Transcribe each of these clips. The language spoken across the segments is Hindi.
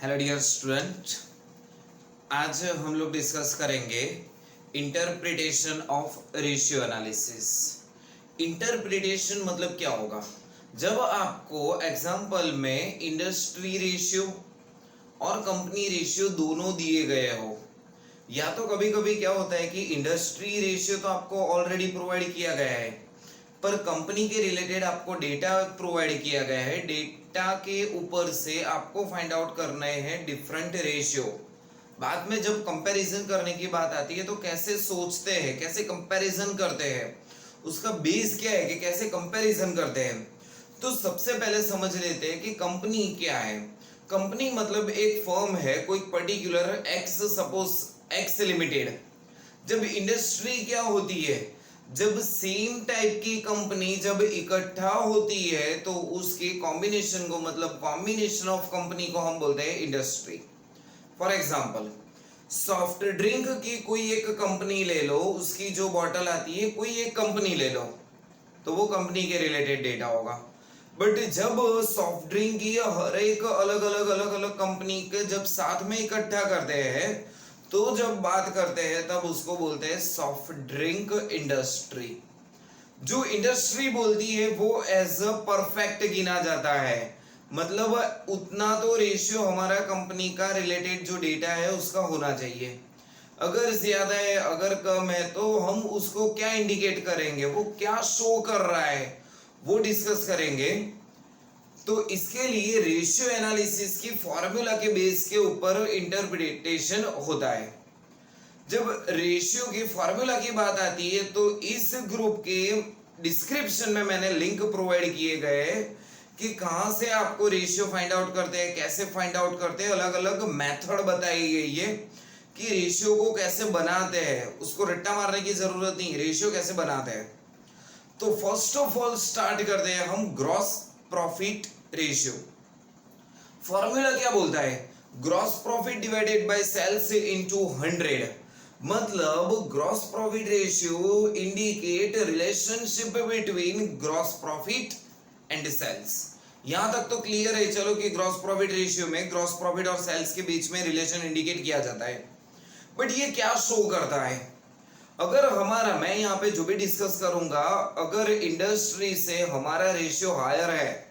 हेलो डियर स्टूडेंट, आज हम लोग डिस्कस करेंगे interpretation of ratio analysis. Interpretation मतलब क्या होगा? जब आपको एग्जाम्पल में इंडस्ट्री रेशियो और कंपनी रेशियो दोनों दिए गए हो, या तो कभी कभी क्या होता है कि इंडस्ट्री रेशियो तो आपको ऑलरेडी प्रोवाइड किया गया है, पर कंपनी के रिलेटेड आपको डेटा प्रोवाइड किया गया है। डेटा के ऊपर से आपको फाइंड आउट करने हैं डिफरेंट रेशियो। बाद में जब कंपैरिजन करने की बात आती है तो कैसे सोचते हैं, कैसे कंपैरिजन करते हैं, उसका बेस क्या है कि कैसे कंपैरिजन करते हैं। तो सबसे पहले समझ लेते हैं कि कंपनी क्या है। कंपनी मतलब एक फर्म है, कोई particular x, suppose x limited. जब इंडस्ट्री क्या होती है, जब सेम टाइप की कंपनी जब इकट्ठा होती है तो उसके कॉम्बिनेशन को, मतलब कॉम्बिनेशन ऑफ कंपनी को हम बोलते हैं industry. For example, soft drink की कोई एक कंपनी ले लो, उसकी जो बॉटल आती है कोई एक कंपनी ले लो, तो वो कंपनी के रिलेटेड डेटा होगा। बट जब सॉफ्ट ड्रिंक की हर एक अलग अलग कंपनी के जब साथ में इकट्ठा करते हैं, तो जब बात करते हैं तब उसको बोलते हैं सॉफ्ट ड्रिंक इंडस्ट्री। जो इंडस्ट्री बोलती है वो एज अ परफेक्ट गिना जाता है, मतलब उतना तो रेशियो हमारा कंपनी का रिलेटेड जो डेटा है उसका होना चाहिए। अगर ज्यादा है, अगर कम है, तो हम उसको क्या इंडिकेट करेंगे, वो क्या शो कर रहा है, वो डिस्कस करेंगे। तो इसके लिए रेशियो एनालिसिस की फॉर्मूला के बेस के ऊपर इंटरप्रिटेशन होता है। जब रेशियो की फॉर्मूला की बात आती है तो इस ग्रुप के डिस्क्रिप्शन में मैंने लिंक प्रोवाइड किए गए कि कहां से आपको रेशियो फाइंड आउट करते हैं, कैसे फाइंड आउट करते हैं। अलग अलग मेथड बताई गई है कि रेशियो को कैसे बनाते हैं। उसको रट्टा मारने की जरूरत नहीं, रेशियो कैसे बनाते हैं। तो फर्स्ट ऑफ ऑल स्टार्ट करते हैं हम ग्रॉस प्रॉफिट रेशियो। फॉर्मूला क्या बोलता है? Gross profit divided by sales into 100। मतलब gross profit ratio indicate relationship between gross profit and sales. यहां तक तो क्लियर है, चलो कि ग्रॉस प्रॉफिट रेशियो में ग्रॉस प्रॉफिट और सेल्स के बीच में रिलेशन इंडिकेट किया जाता है। बट ये क्या शो करता है? अगर हमारा, मैं यहाँ पे जो भी डिस्कस करूंगा, अगर इंडस्ट्री से हमारा रेशियो हायर है,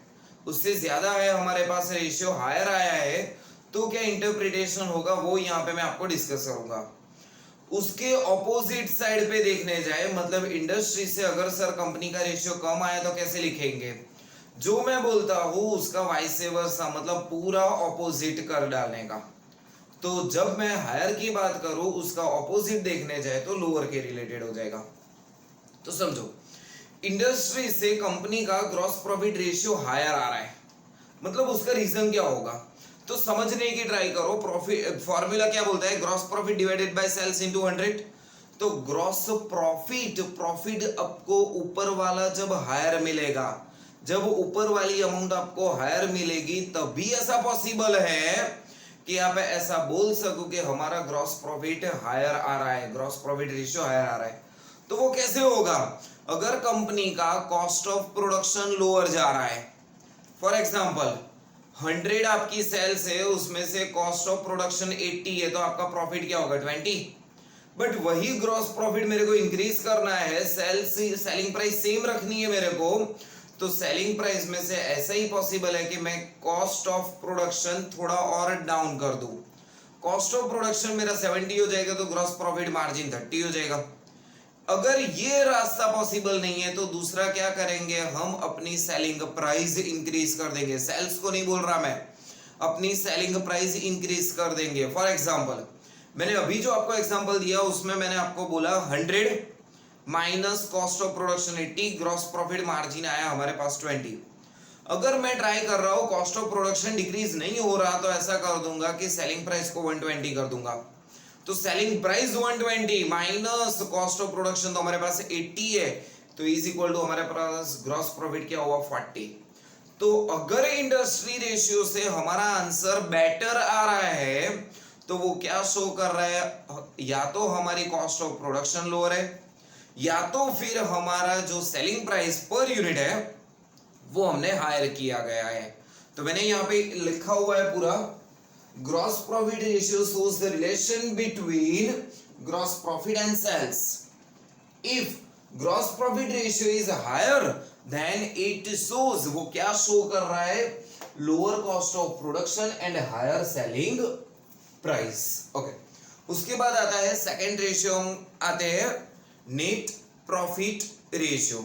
उससे ज्यादा है, हमारे पास रेशियो हायर आया है, तो क्या इंटरप्रिटेशन होगा वो यहाँ पे मैं आपको डिस्कस करूंगा। उसके ऑपोजिट साइड पे देखने जाए, मतलब इंडस्ट्री से अगर सर कंपनी का रेशियो कम आया तो कैसे लिखेंगे? जो मैं बोलता हूं उसका वाइस वर्सा, मतलब पूरा ऑपोजिट कर डालने का। तो जब मैं हायर की बात करूं, उसका ऑपोजिट देखने जाए तो लोअर के रिलेटेड हो जाएगा। तो समझो, इंडस्ट्री से कंपनी का ग्रॉस प्रॉफिट रेशियो हायर आ रहा है, मतलब उसका रीजन क्या होगा? तो समझने की ट्राई करो। प्रॉफिट फॉर्मूला क्या बोलता है? Gross profit divided by sales into 100। तो ग्रॉस प्रॉफिट, प्रॉफिट आपको ऊपर वाला जब हायर मिलेगा, जब ऊपर वाली अमाउंट आपको हायर मिलेगी, तभी ऐसा पॉसिबल है कि आप ऐसा बोल सको कि हमारा ग्रॉस प्रॉफिट हायर आ रहा है, ग्रॉस प्रॉफिट रेशियो हायर आ रहा है। तो वो कैसे होगा? अगर कंपनी का कॉस्ट ऑफ प्रोडक्शन लोअर जा रहा है, फॉर एग्जांपल 100 आपकी सेल्स है, उसमें से कॉस्ट ऑफ प्रोडक्शन 80 है, तो आपका प्रॉफिट क्या होगा? 20। बट वही ग्रॉस प्रॉफिट मेरे को इंक्रीज करना है, सेलिंग प्राइस सेम रखनी है मेरे को, तो सेलिंग प्राइस में से ऐसा ही पॉसिबल है कि मैं कॉस्ट ऑफ प्रोडक्शन थोड़ा और डाउन कर दूं। कॉस्ट ऑफ प्रोडक्शन मेरा 70 हो जाएगा तो ग्रॉस प्रॉफिट मार्जिन 30 हो जाएगा। अगर ये रास्ता पॉसिबल नहीं है तो दूसरा क्या करेंगे हम? अपनी सेलिंग प्राइस इंक्रीज कर देंगे। सेल्स को नहीं बोल रहा मैं, अपनी सेलिंग प्राइस इंक्रीज कर देंगे। फॉर एग्जांपल, मैंने अभी जो आपको एग्जांपल दिया उसमें मैंने आपको बोला 100 minus cost of production 80, gross profit margin आया हमारे पास 20। अगर मैं ट्राई कर रहा हूं, कॉस्ट ऑफ प्रोडक्शन डिक्रीज नहीं हो रहा, तो ऐसा कर दूंगा कि सेलिंग प्राइस को 120 कर दूंगा। तो selling price 120 minus cost of production तो हमारे पास 80 है, तो इज इक्वल टू हमारे पास ग्रॉस प्रॉफिट क्या हुआ? 40। तो अगर इंडस्ट्री रेशियो से हमारा आंसर बेटर आ रहा है तो वो क्या शो कर रहा है? या तो हमारी कॉस्ट ऑफ प्रोडक्शन लोअर है, या तो फिर हमारा जो सेलिंग प्राइस पर यूनिट है वो हमने हायर किया गया है। तो मैंने यहाँ पे लिखा हुआ है पूरा Gross profit ratio shows the relation between gross profit and sales. If gross profit ratio is higher, then it shows, वो क्या शो कर रहा है, lower cost of production and higher selling price. Okay. उसके बाद आता है सेकेंड रेशियो, आते हैं net profit ratio.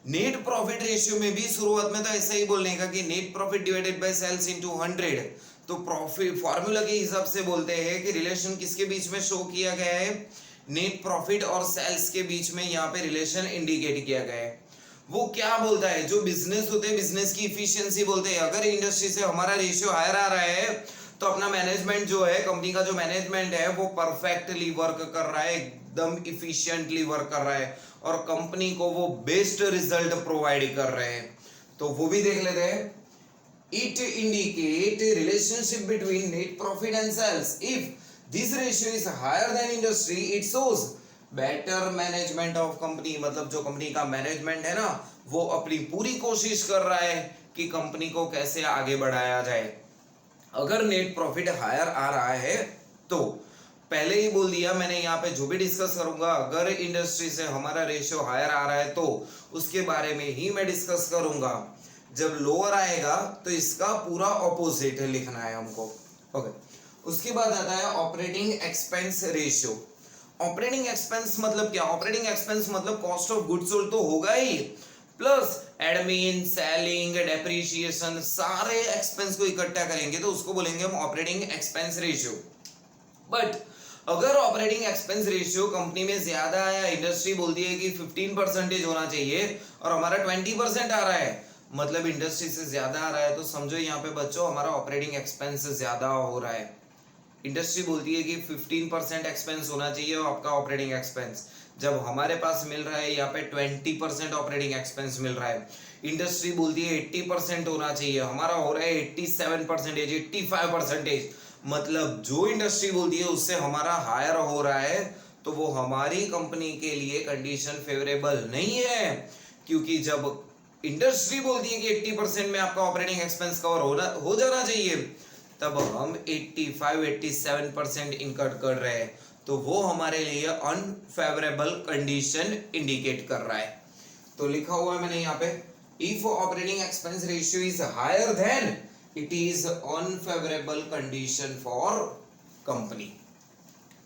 Net profit ratio में भी शुरुआत में तो ऐसा ही बोलने का कि net profit divided by sales into 100. तो प्रॉफिट फॉर्मूला के हिसाब से बोलते हैं कि रिलेशन किसके बीच में शो किया गया है, नेट प्रॉफिट और सेल्स के बीच में यहाँ पे रिलेशन इंडिकेट किया गया है. वो क्या बोलता है, जो बिजनेस होते हैं बिजनेस की इफिशियंसी बोलते हैं. अगर इंडस्ट्री से हमारा रेशियो हायर आ रहा है तो अपना मैनेजमेंट जो है, कंपनी का जो मैनेजमेंट है वो परफेक्टली वर्क कर रहा है, एकदम इफिशिएंटली वर्क कर रहा है और कंपनी को वो बेस्ट रिजल्ट प्रोवाइड कर रहे हैं. तो वो भी देख लेते हैं. It indicate relationship between net profit and sales. If this ratio is higher than industry, it shows better management of company. मतलब जो कंपनी का मैनेजमेंट है ना, वो अपनी पूरी कोशिश कर रहा है कि कंपनी को कैसे आगे बढ़ाया जाए. अगर नेट प्रॉफिट हायर आ रहा है तो पहले ही बोल दिया मैंने, यहाँ पे जो भी डिस्कस करूंगा, अगर इंडस्ट्री से हमारा रेशियो हायर आ रहा है तो उसके बारे में ही मैं डिस्कस करूंगा. जब लोअर आएगा तो इसका पूरा ऑपोजिट लिखना है हमको. ओके. उसके बाद आता है operating expense ratio. Operating expense मतलब क्या, ऑपरेटिंग एक्सपेंस मतलब कॉस्ट ऑफ गुड्स सोल्ड तो होगा ही, प्लस एडमिन, सेलिंग, डेप्रिसिएशन, सारे एक्सपेंस को इकट्ठा करेंगे तो उसको बोलेंगे हम ऑपरेटिंग एक्सपेंस रेशियो. बट अगर ऑपरेटिंग एक्सपेंस रेशियो कंपनी में ज्यादा आया, इंडस्ट्री बोलती है कि 15% होना चाहिए और हमारा 20% आ रहा है, मतलब इंडस्ट्री से ज्यादा आ रहा है, तो समझो यहाँ पे बच्चों हमारा ऑपरेटिंग एक्सपेंस ज्यादा हो रहा है. इंडस्ट्री बोलती है कि 15% एक्सपेंस होना चाहिए और आपका ऑपरेटिंग एक्सपेंस, जब हमारे पास मिल रहा है यहाँ पे 20% ऑपरेटिंग एक्सपेंस मिल रहा है. इंडस्ट्री बोलती है 80% होना चाहिए, हमारा हो रहा है 87%, 85%. मतलब जो इंडस्ट्री बोलती है उससे हमारा हायर हो रहा है, तो वो हमारी कंपनी के लिए कंडीशन फेवरेबल नहीं है. क्योंकि जब इंडस्ट्री बोलती है कि 80% में आपका ऑपरेटिंग एक्सपेंस कवर हो जाना चाहिए, तब हम 85-87% इनकट कर रहे हैं, तो वो हमारे लिए अनफेवरेबल कंडीशन इंडिकेट कर रहा है. तो लिखा हुआ है मैंने यहाँ पे, if operating expense ratio is higher then it is unfavourable condition for company.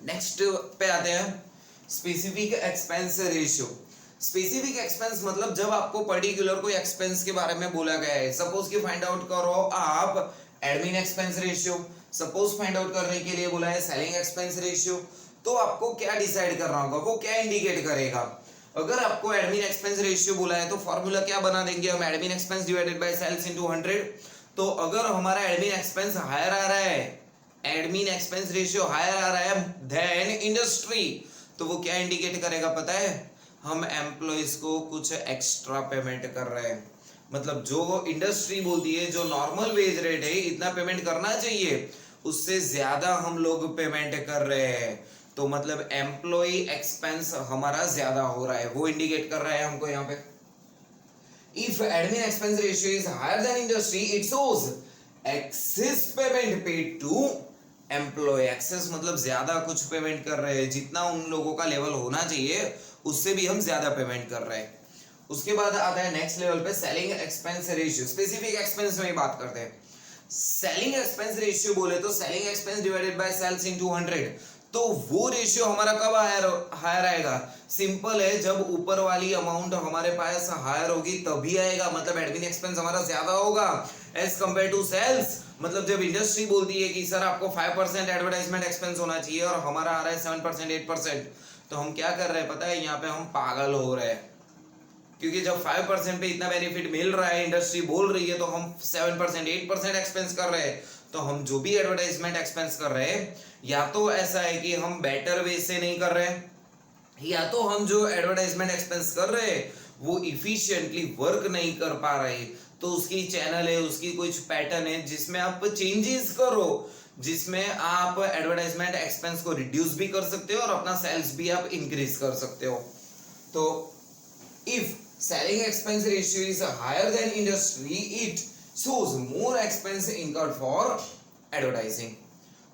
Next पे आते हैं specific expense ratio. Specific expense मतलब जब आपको पर्टिकुलर कोई एक्सपेंस के बारे में बोला गया है. सपोज कि फाइंड आउट करो आप admin expense ratio, suppose find out करने के लिए बोला है सेलिंग एक्सपेंस रेशियो, तो आपको क्या डिसाइड करना होगा, वो क्या इंडिकेट करेगा. अगर आपको एडमिन एक्सपेंस रेशियो बोला है तो फॉर्मूला क्या बना देंगे हम, admin expense divided by sales into 100. तो अगर हमारा एडमिन एक्सपेंस हायर आ रहा है, एडमिन एक्सपेंस रेशियो हायर आ रहा है देन इंडस्ट्री, तो वो क्या इंडिकेट करेगा पता है, हम एम्प्लॉइज को कुछ एक्स्ट्रा पेमेंट कर रहे हैं. मतलब जो इंडस्ट्री बोलती है जो नॉर्मल वेज रेट है इतना पेमेंट करना चाहिए, उससे ज्यादा हम लोग पेमेंट कर रहे हैं, तो मतलब एम्प्लॉय एक्सपेंस हमारा ज्यादा हो रहा है, वो इंडिकेट कर रहा है हमको यहाँ पे. If admin expense ratio is higher than industry, it shows excess payment paid to employ. Excess मतलब ज्यादा कुछ पेमेंट कर रहे हैं, जितना उन लोगों का लेवल होना चाहिए उससे भी हम ज्यादा पेमेंट कर रहे हैं. उसके बाद आता है नेक्स्ट लेवल पे selling expense ratio. Specific expense में ही बात करते हैं. सेलिंग एक्सपेंस रेशियो बोले तो selling expense divided by sales into 100. तो वो रेशियो हमारा कब हायर आएगा, सिंपल है, जब ऊपर वाली अमाउंट हमारे पास हायर होगी तभी आएगा. मतलब एडमिन एक्सपेंस हमारा ज्यादा होगा एज कंपेयर टू सेल्स. मतलब जब इंडस्ट्री बोलती है कि सर आपको 5% एडवर्टाइजमेंट एक्सपेंस होना चाहिए और हमारा आ रहा है 7%, 8%, तो हम क्या कर रहे हैं पता है, यहाँ पे हम पागल हो रहे हैं. क्योंकि जब 5% पे इतना बेनिफिट मिल रहा है, इंडस्ट्री बोल रही है, तो हम 7%, 8% एक्सपेंस कर रहे हैं. तो हम जो भी एडवर्टाइजमेंट एक्सपेंस कर रहे हैं, या तो ऐसा है कि हम बेटर वे से नहीं कर रहे हैं, या तो हम जो एडवर्टाइजमेंट एक्सपेंस कर रहे हैं वो इफिशिएंटली वर्क नहीं कर पा रहे. तो उसकी चैनल है, उसकी कुछ पैटर्न है जिसमें आप चेंजेस करो, जिसमें आप एडवर्टाइजमेंट एक्सपेंस को रिड्यूस भी कर सकते हो और अपना सेल्स भी आप इंक्रीज कर सकते हो. तो if selling expense ratio is higher than industry, it shows more expense incurred for advertising.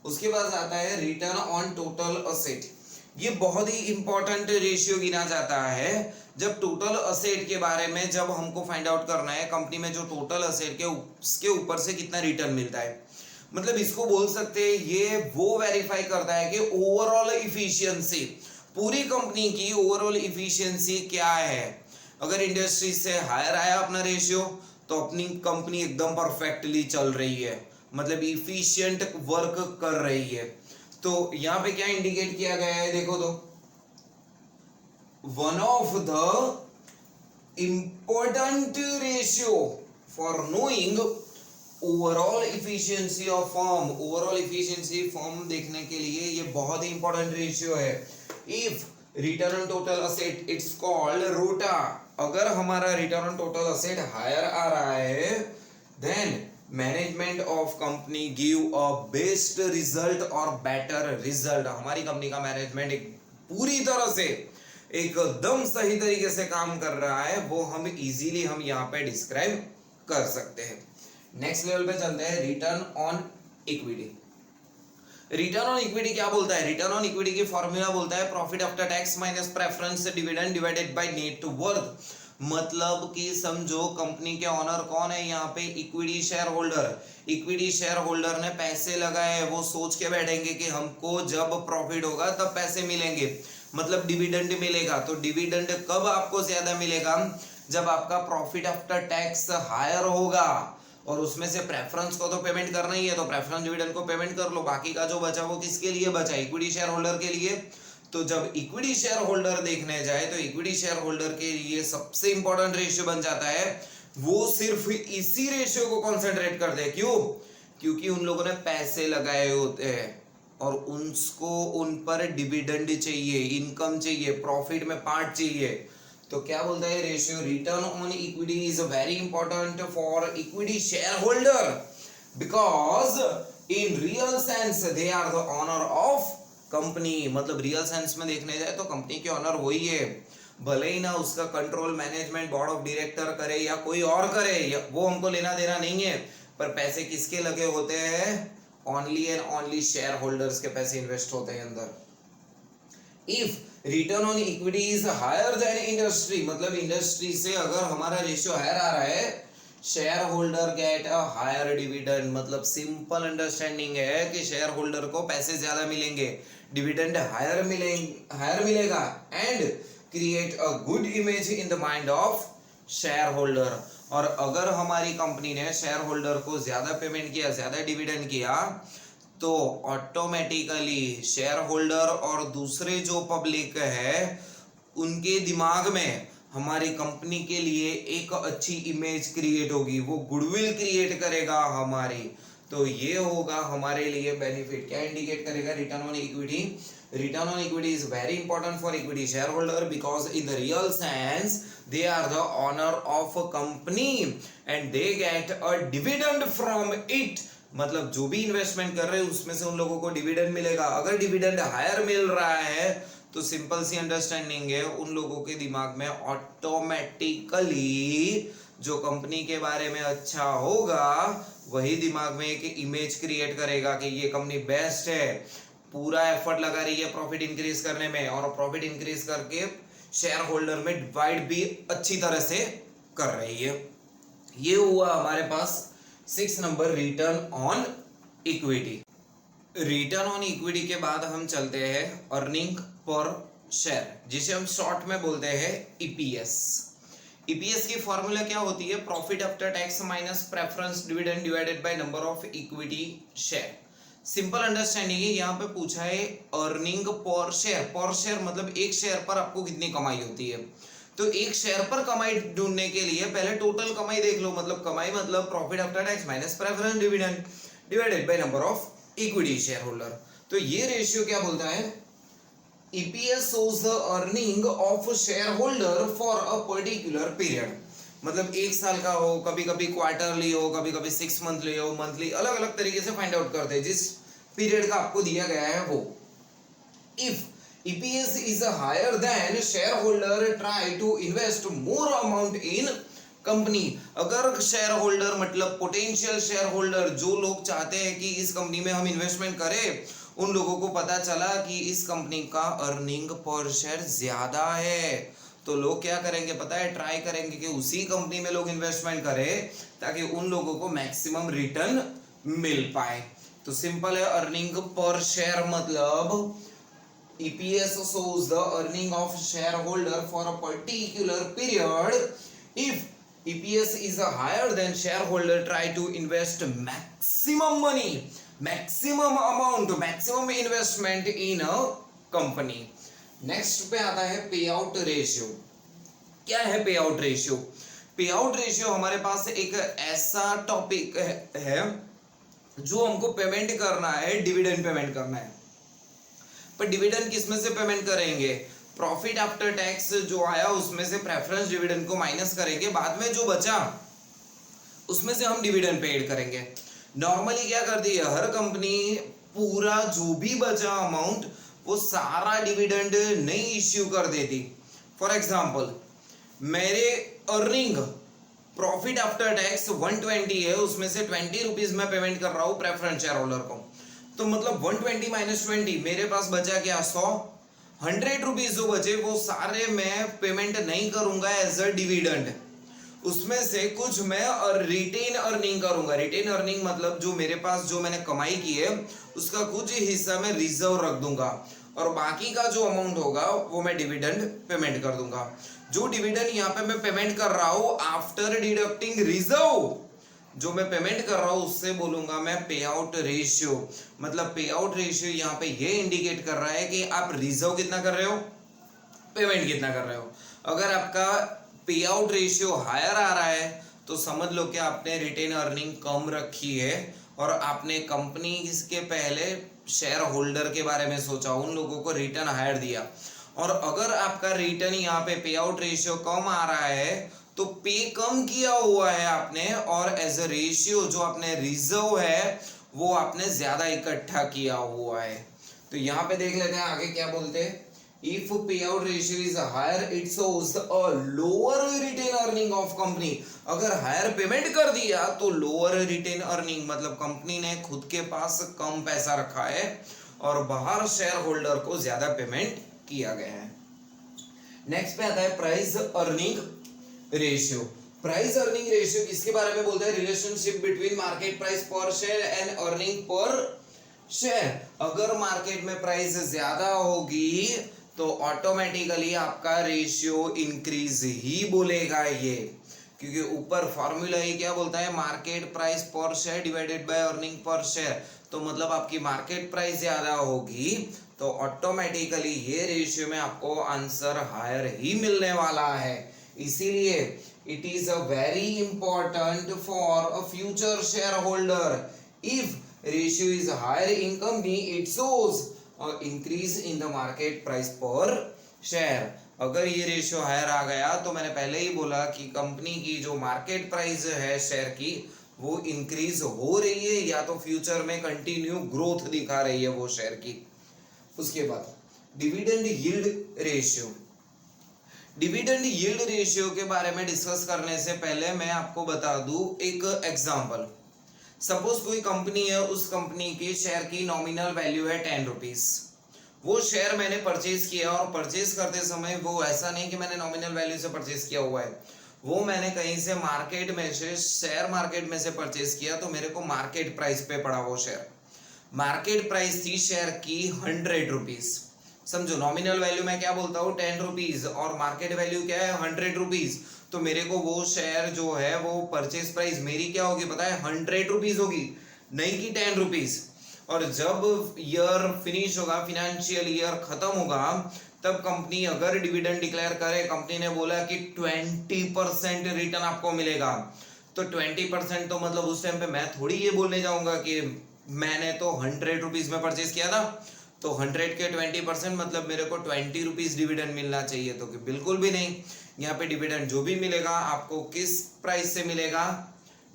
उसके बाद आता है रिटर्न ऑन टोटल असेट। ये बहुत ही इंपॉर्टेंट रेशियो गिना जाता है। जब टोटल असेट के बारे में जब हमको फाइंड आउट करना है कंपनी में जो टोटल असेट के उसके ऊपर से कितना रिटर्न मिलता है, मतलब इसको बोल सकते हैं ये वो वेरीफाई करता है कि ओवरऑल इफिशियंसी, पूरी कंपनी की ओवरऑल इफिशियंसी क्या है। अगर इंडस्ट्री से हायर आया अपना रेशियो तो अपनी कंपनी एकदम परफेक्टली चल रही है, मतलब इफिशिएंट वर्क कर रही है। तो यहाँ पे क्या इंडिकेट किया गया है देखो, तो one of the important ratio for knowing overall efficiency of firm, overall efficiency firm देखने के लिए ये बहुत ही इंपॉर्टेंट रेशियो है। If return on total asset it's called ROTA, अगर हमारा return on total asset higher आ रहा है then management of company give a best result और बेटर रिजल्ट। हमारी कंपनी का मैनेजमेंट एक पूरी तरह से एकदम सही तरीके से काम कर रहा है, वो हम इजीली हम यहाँ पे डिस्क्राइब कर सकते हैं। नेक्स्ट लेवल पे चलते हैं, return on equity. Return on equity क्या बोलता है? रिटर्न ऑन इक्विटी की फॉर्मूला बोलता है profit after tax minus preference dividend divided by net worth. मतलब कि समझो कंपनी के ऑनर कौन है यहाँ पे, equity share holder. Equity share holder ने पैसे लगाए, वो सोच के बैठेंगे कि हमको जब प्रॉफिट होगा तब पैसे मिलेंगे, मतलब डिविडेंड मिलेगा। तो डिविडेंड कब आपको ज्यादा मिलेगा? जब आपका प्रॉफिट आफ्टर टैक्स हायर होगा, और उसमें से प्रेफरेंस को तो पेमेंट करना ही है, तो प्रेफरेंस डिविडेंड को पेमेंट कर लो, बाकी का जो बचा वो किसके लिए बचा? इक्विटी शेयर होल्डर के लिए। तो जब इक्विटी शेयर होल्डर देखने जाए तो इक्विटी शेयर होल्डर के लिए सबसे इंपॉर्टेंट रेशियो बन जाता है, वो सिर्फ इसी रेशियो को कॉन्सेंट्रेट करते हैं। क्यों? क्योंकि उन लोगों ने पैसे लगाए होते हैं और उनको उन पर डिविडेंड चाहिए, इनकम चाहिए, प्रॉफिट में पार्ट चाहिए। तो क्या बोलता है ratio? Return on equity is very important for equity share holder because in real sense they are the owner of company. मतलब रियल सेंस में देखने जाए तो कंपनी के ऑनर वही है, भले ही ना उसका control management board of director करे या कोई और करे, वो हमको लेना देना नहीं है, पर पैसे किसके लगे होते हैं? Only and only share holders के पैसे इन्वेस्ट होते हैं अंदर। If return on equity is higher than industry, मतलब इंडस्ट्री से अगर हमारा रेशियो हायर आ रहा है, share holder get a higher dividend. मतलब सिंपल अंडरस्टैंडिंग है कि शेयर होल्डर को पैसे ज्यादा मिलेंगे, डिविडेंड हायर मिलेगा and create a good image in the mind of share holder. और अगर हमारी कंपनी ने शेयर होल्डर को ज्यादा पेमेंट किया, ज्यादा डिविडेंड किया, तो ऑटोमेटिकली शेयर होल्डर और दूसरे जो पब्लिक है उनके दिमाग में हमारी कंपनी के लिए एक अच्छी इमेज क्रिएट होगी, वो गुडविल क्रिएट करेगा हमारी। तो ये होगा हमारे लिए बेनिफिट। क्या इंडिकेट करेगा? Return on equity. Return on equity is very important for equity share holder because in the real sense they are the owner of a company and they get a dividend from it। मतलब जो भी इन्वेस्टमेंट कर रहे हैं उसमें से उन लोगों को डिविडेंड मिलेगा। अगर डिविडेंड हायर मिल रहा है तो सिंपल सी अंडरस्टैंडिंग है, उन लोगों के दिमाग में ऑटोमेटिकली जो कंपनी के बारे में अच्छा होगा वही दिमाग में एक इमेज क्रिएट करेगा कि ये कंपनी बेस्ट है, पूरा एफर्ट लगा रही है प्रॉफिट इंक्रीज करने में, और प्रॉफिट इंक्रीज करके शेयर होल्डर में डिवाइड भी अच्छी तरह से कर रही है। ये हुआ हमारे पास 6 number return on equity. Return on equity के बाद हम चलते हैं अर्निंग पर शेयर, जिसे हम शॉर्ट में बोलते हैं ईपीएस। ईपीएस की फॉर्मूला क्या होती है? Profit after tax minus preference dividend divided by number of equity share. Simple understanding है, यहाँ पे पूछा है अर्निंग पर शेयर। पर शेयर मतलब एक शेयर पर आपको कितनी कमाई होती है। तो एक शेयर पर कमाई ढूंढने के लिए पहले टोटल कमाई देख लो। मतलब कमाई मतलब profit after tax minus preference dividend divided by number of equity share holder. तो ये रेशियो क्या बोलता है? EPS shows the earning of shareholder for a particular period। मतलब एक साल का हो, कभी कभी क्वार्टरली हो, कभी कभी 6 मंथली हो, मंथली, अलग अलग तरीके से फाइंड आउट करते हैं जिस पीरियड का आपको दिया गया है वो। If EPS is higher than shareholder try to invest more amount in company. अगर शेयर होल्डर मतलब पोटेंशियल शेयर होल्डर, जो लोग चाहते हैं कि इस कंपनी में हम इन्वेस्टमेंट करें, उन लोगों को पता चला कि इस कंपनी का अर्निंग पर शेयर ज्यादा है, तो लोग क्या करेंगे पता है, ट्राई करेंगे कि उसी कंपनी में लोग इन्वेस्टमेंट करें ताकि उन लोगों को मैक्सिमम रिटर्न मिल पाए। तो सिंपल है, अर्निंग पर शेयर मतलब EPS shows the earning of shareholder for a particular period. If EPS is higher than shareholder try to invest maximum money, maximum amount, maximum investment in a company. Next पे आता है पे आउट रेशियो। क्या है पे आउट रेशियो? पे आउट रेशियो हमारे पास एक ऐसा टॉपिक है जो हमको पेमेंट करना है, डिविडेंड पेमेंट करना है। पर डिविडेंड किसमें से पेमेंट करेंगे? प्रॉफिट आफ्टर टैक्स जो आया उसमें से प्रेफरेंस डिविडेंड को माइनस करेंगे, बाद में जो बचा उसमें से हम डिविडेंड पेड करेंगे। नॉर्मली क्या करती है हर कंपनी, पूरा जो भी बचा अमाउंट वो सारा डिविडेंड नहीं इश्यू कर देती। फॉर एग्जांपल, मेरे अर्निंग प्रॉफिट आफ्टर टैक्स 120 है, उसमें से 20 रुपीज मैं पेमेंट कर रहा हूं प्रेफरेंस शेयर होल्डर को, तो मतलब 120 माइनस 20 मेरे पास बचा क्या? 100 रुपीज जो बचे वो सारे मैं पेमेंट नहीं करूंगा एज अ डिविडेंड, उसमें से कुछ मैं रिटेन अर्निंग करूंगा। रिटेन अर्निंग मतलब जो मेरे पास जो मैंने कमाई की है उसका कुछ हिस्सा मैं रिजर्व रख दूंगा और बाकी का जो अमाउंट होगा वो मैं डिविडेंड पेमेंट कर दूंगा। जो डिविडेंड यहाँ पे मैं पेमेंट कर रहा हूं आफ्टर डिडक्टिंग रिजर्व, जो मैं पेमेंट कर रहा हूं उससे बोलूंगा मैं पे आउट रेशियो। मतलब पे आउट रेशियो यहाँ पे ये इंडिकेट कर रहा है कि आप रिजर्व कितना कर रहे हो, पेमेंट कितना कर रहे हो। अगर आपका पे आउट रेशियो हायर आ रहा है तो समझ लो कि आपने रिटेन अर्निंग कम रखी है और आपने कंपनी के पहले शेयर होल्डर के बारे में सोचा, उन लोगों को रिटर्न हायर दिया। और अगर आपका रिटर्न यहाँ पे पे आउट रेशियो कम आ रहा है तो पे कम किया हुआ है आपने, और एज अ रेशियो जो आपने रिजर्व है वो आपने ज्यादा इकट्ठा किया हुआ है। तो यहाँ पे देख लेते हैं आगे क्या बोलते हैं। If payout ratio is higher, it shows a lower retain earning of company. अगर हायर पेमेंट कर दिया तो लोअर रिटेन अर्निंग, मतलब कंपनी ने खुद के पास कम पैसा रखा है और बाहर शेयर होल्डर को ज्यादा पेमेंट किया गया है। नेक्स्ट पे आता है price earning ratio. Price earning ratio किसके बारे में बोलता है? Relationship between market price per share and earning per share. अगर मार्केट में प्राइस ज्यादा होगी तो ऑटोमेटिकली आपका रेशियो इंक्रीज ही बोलेगा ये, क्योंकि ऊपर फॉर्मूला ही क्या बोलता है, market price per share divided by earning per share. तो मतलब आपकी मार्केट प्राइस ज्यादा होगी तो ऑटोमेटिकली ये रेशियो में आपको आंसर हायर ही मिलने वाला है। इसीलिए it is a very important for a future share holder. If ratio is higher in company it shows increase in the market price per share. अगर ये रेशियो हायर आ गया तो मैंने पहले ही बोला कि कंपनी की जो मार्केट प्राइस है शेयर की वो इंक्रीज हो रही है या तो फ्यूचर में कंटिन्यू ग्रोथ दिखा रही है वो शेयर की। उसके बाद dividend yield ratio. Dividend yield ratio के बारे में डिस्कस करने से पहले मैं आपको बता दूं एक एग्जांपल। सपोज कोई कंपनी है, उस कंपनी के शेयर की नॉमिनल वैल्यू है 10 रुपीज। वो शेयर मैंने परचेज किया और परचेज करते समय वो ऐसा नहीं कि मैंने नॉमिनल वैल्यू से परचेज किया हुआ है, वो मैंने कहीं से मार्केट में से, शेयर मार्केट में से परचेज किया, तो मेरे को मार्केट प्राइस पे पड़ा वो शेयर। मार्केट प्राइस थी शेयर की 100 रुपीज। समझो नॉमिनल वैल्यू मैं क्या बोलता हूँ 10 रुपीज और मार्केट वैल्यू क्या है 100 रुपीज। तो मेरे को वो शेयर जो है वो परचेज प्राइस मेरी क्या होगी पता है 100 रुपीज होगी, नहीं कि 10 रुपीज। और जब ईयर फिनिश होगा, फाइनेंशियल ईयर खत्म होगा, तब कंपनी अगर डिविडेंड डिक्लेयर करे, कंपनी ने बोला कि 20% रिटर्न आपको मिलेगा, तो 20% तो मतलब उस टाइम पे मैं थोड़ी ये बोलने जाऊंगा कि मैंने तो 100 रुपीज में परचेज किया था तो 100 के 20% मतलब मेरे को 20 रुपीज डिविडेंड मिलना चाहिए, तो कि बिल्कुल भी नहीं। यहाँ पे डिविडेंड जो भी मिलेगा आपको किस प्राइस से मिलेगा,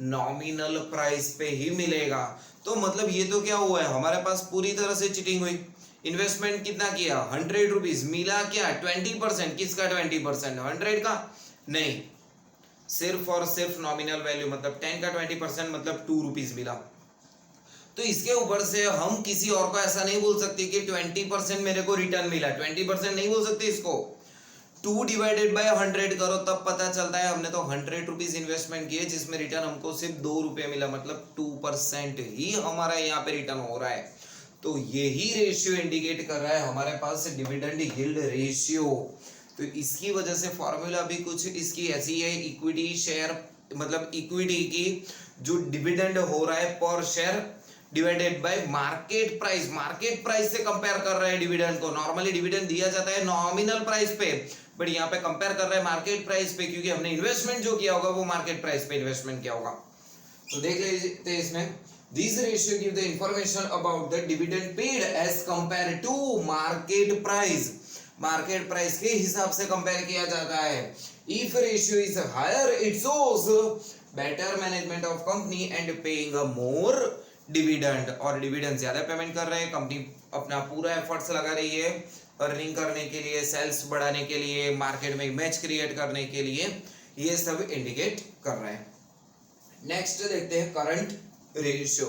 नॉमिनल प्राइस पे ही मिलेगा। तो मतलब ये तो क्या हुआ है, हमारे पास पूरी तरह से चीटिंग हुई। इन्वेस्टमेंट कितना किया 100 रुपीज, मिला क्या 20%। किसका 20%? 100 का नहीं। सिर्फ और सिर्फ नॉमिनल वैल्यू, मतलब 10 का 20% मतलब 2 रुपीज मिला। तो इसके ऊपर से हम किसी और को ऐसा नहीं बोल सकते कि 20% मेरे को रिटर्न मिला, 20% नहीं बोल सकते इसको। 2 डिवाइडेड बाय 100 करो तब पता चलता है हमने तो 100 रुपीज इन्वेस्टमेंट किए जिसमें रिटर्न हमको सिर्फ 2 रुपये मिला, मतलब 2% ही हमारा यहाँ पे रिटर्न हो रहा है। तो यही रेशियो इंडिकेट कर रहा है हमारे पास डिविडेंड यील्ड रेशियो। तो इसकी वजह से फॉर्मूला भी कुछ इसकी ऐसी है, इक्विटी शेयर मतलब इक्विटी की जो डिविडेंड हो रहा है पर share divided by market price, market price से कंपेयर कर रहे हैं डिविडेंड को। नॉर्मली डिविडेंड दिया जाता है नॉमिनल प्राइस पे, बट यहाँ पे कंपेयर कर रहे हैं मार्केट प्राइस पे, क्योंकि हमने इन्वेस्टमेंट जो किया होगा वो मार्केट प्राइस पे इन्वेस्टमेंट किया होगा। तो देख लीजिए इसमें this ratio give the information about the dividend paid as compare to market price, market price के हिसाब से कंपेयर किया जाता है। If ratio is higher it shows better management of company and paying a more dividend, और डिविडेंड ज्यादा पेमेंट कर रहे हैं, कंपनी अपना पूरा एफर्ट्स लगा रही है अर्निंग करने के लिए, सेल्स बढ़ाने के लिए, मार्केट में इमेज क्रिएट करने के लिए, ये सब इंडिकेट कर रहे हैं। नेक्स्ट देखते हैं करंट रेशियो।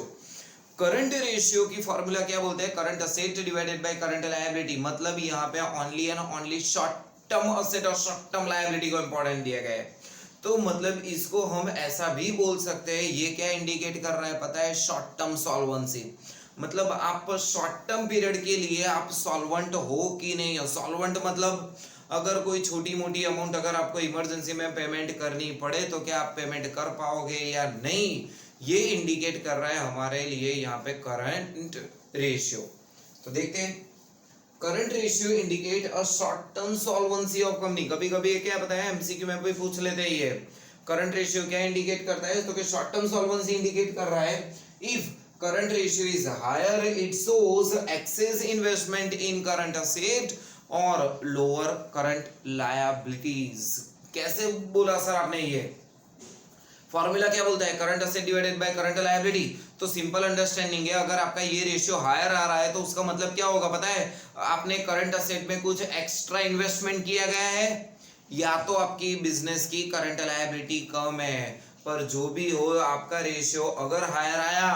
करंट रेशियो की फॉर्मूला क्या बोलते हैं, current asset divided by current liability, मतलब यहाँ पे only and only short term asset और शॉर्ट टर्म लायबिलिटी को इंपॉर्टेंट दिया गया है। तो मतलब इसको हम ऐसा भी बोल सकते हैं, ये क्या इंडिकेट कर रहा है पता है, शॉर्ट टर्म सॉल्वेंसी, मतलब आप शॉर्ट टर्म पीरियड के लिए आप सॉल्वेंट हो कि नहीं हो। सॉल्वेंट मतलब अगर कोई छोटी मोटी अमाउंट अगर आपको इमरजेंसी में पेमेंट करनी पड़े तो क्या आप पेमेंट कर पाओगे या नहीं, ये इंडिकेट कर रहा है हमारे लिए यहाँ पे करंट रेशियो। तो देखते हैं current ratio indicate a short term solvency of company. कभी कभी क्या पता है एमसीक्यू में भी पूछ लेते हैं ये करंट रेशियो क्या इंडिकेट करता है, तो कि शॉर्ट टर्म सॉल्वेंसी इंडिकेट कर रहा है। If current ratio is higher it shows excess investment in current asset और लोअर करंट लायबिलिटीज। कैसे बोला सर आपने, ये फॉर्मूला क्या बोलता है, current asset divided by current liability. तो सिंपल अंडरस्टैंडिंग है, अगर आपका ये रेशियो हायर आ रहा है तो उसका मतलब क्या होगा पता है, आपने करंट असेट में कुछ एक्स्ट्रा इन्वेस्टमेंट किया गया है, या तो आपकी बिजनेस की करंट लायबिलिटी कम है। पर जो भी हो आपका रेशियो अगर हायर आया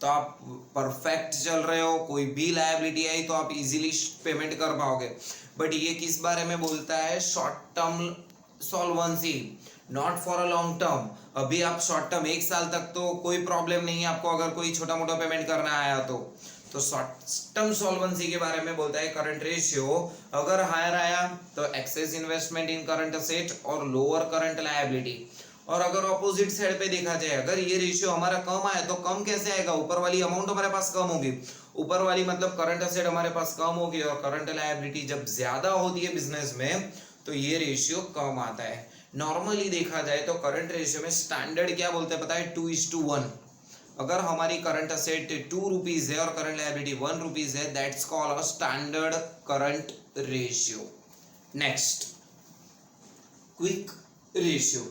तो आप परफेक्ट चल रहे हो, कोई भी लायबिलिटी आई तो आप इजीली पेमेंट कर पाओगे। बट ये किस बारे में बोलता है, short term solvency, not for a long term. अभी आप शॉर्ट टर्म 1 साल तक तो कोई प्रॉब्लम नहीं है आपको, अगर कोई छोटा मोटा पेमेंट करना आया तो शॉर्ट टर्म सॉल्वेंसी के बारे में बोलता है करंट रेशियो अगर हायर आया तो excess investment in current asset और लोअर करंट लायबिलिटी। और अगर ऑपोजिट साइड पे देखा जाए, अगर ये रेशियो हमारा कम आए तो कम कैसे आएगा, ऊपर वाली अमाउंट हमारे पास कम होगी, ऊपर वाली मतलब करंट असेट हमारे पास कम होगी, और करंट लायबिलिटी जब ज्यादा होती है बिजनेस में तो ये रेशियो कम आता है। नॉर्मली देखा जाए तो करंट रेशियो में स्टैंडर्ड क्या बोलते हैं पता है, 2:1। अगर हमारी करंट असेट 2 रुपीज है और करंट लायबिलिटी 1 रुपीज है, that's called a standard current ratio. Next quick ratio.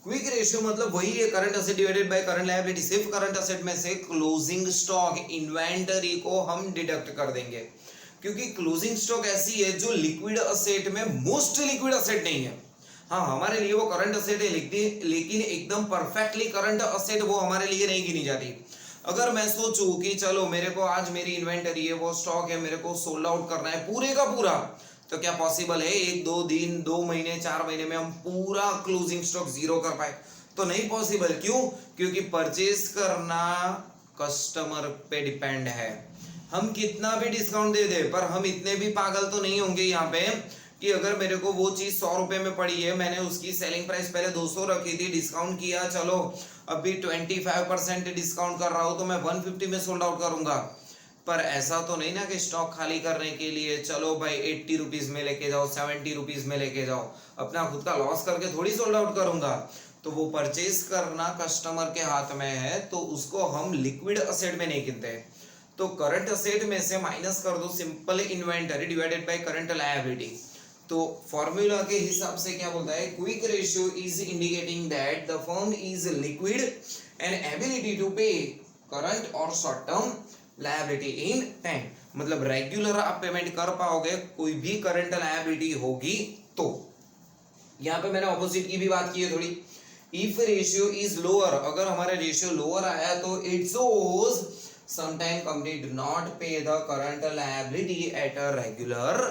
Quick ratio मतलब वही है current asset divided by current liability, सिर्फ करंट असेट में से क्लोजिंग स्टॉक इन्वेंटरी को हम डिडक्ट कर देंगे, क्योंकि क्लोजिंग स्टॉक ऐसी है जो लिक्विड असेट में मोस्ट लिक्विड असेट नहीं है। हाँ हमारे लिए वो करंट असेट है, लेकिन एकदम परफेक्टली करंट असेट वो हमारे लिए नहीं गिनी जाती। अगर मैं सोचूं कि चलो मेरे को आज मेरी इन्वेंटरी है, वो स्टॉक है, मेरे को सोल्ड आउट करना है पूरे का पूरा, तो क्या पॉसिबल है 1-2 दिन 2 महीने 4 महीने में हम पूरा क्लोजिंग स्टॉक जीरो कर पाए? तो नहीं पॉसिबल। क्यों? क्योंकि परचेज करना कस्टमर पे डिपेंड है। हम कितना भी डिस्काउंट दे दे, पर हम इतने भी पागल तो नहीं होंगे यहाँ पे कि अगर मेरे को वो चीज 100 रुपए में पड़ी है, मैंने उसकी सेलिंग प्राइस पहले 200 रखी थी, डिस्काउंट किया, चलो अभी 25% डिस्काउंट कर रहा हूं तो मैं 150 में सोल्ड आउट करूंगा। पर ऐसा तो नहीं ना कि स्टॉक खाली करने के लिए चलो भाई 80 रुपीज में लेके जाओ, 70 रुपीज में लेके जाओ, अपना खुद का लॉस करके थोड़ी सोल्ड आउट करूंगा। तो वो परचेज करना कस्टमर के हाथ में है, तो उसको हम लिक्विड असेट में नहीं गिनते। तो करंट असेट में से माइनस कर दो simple inventory divided by current liability. तो फॉर्मूला के हिसाब से क्या बोलता है, quick ratio is indicating that the firm is liquid and ability to pay current और short term liability in time, मतलब रेगुलर आप पेमेंट कर पाओगे कोई भी करंट लायबिलिटी होगी तो। यहाँ पे मैंने ऑपोजिट की भी बात की है थोड़ी, इफ रेशियो इज लोअर, अगर हमारा रेशियो लोअर आया तो it shows sometime company do not pay the current liability at a regular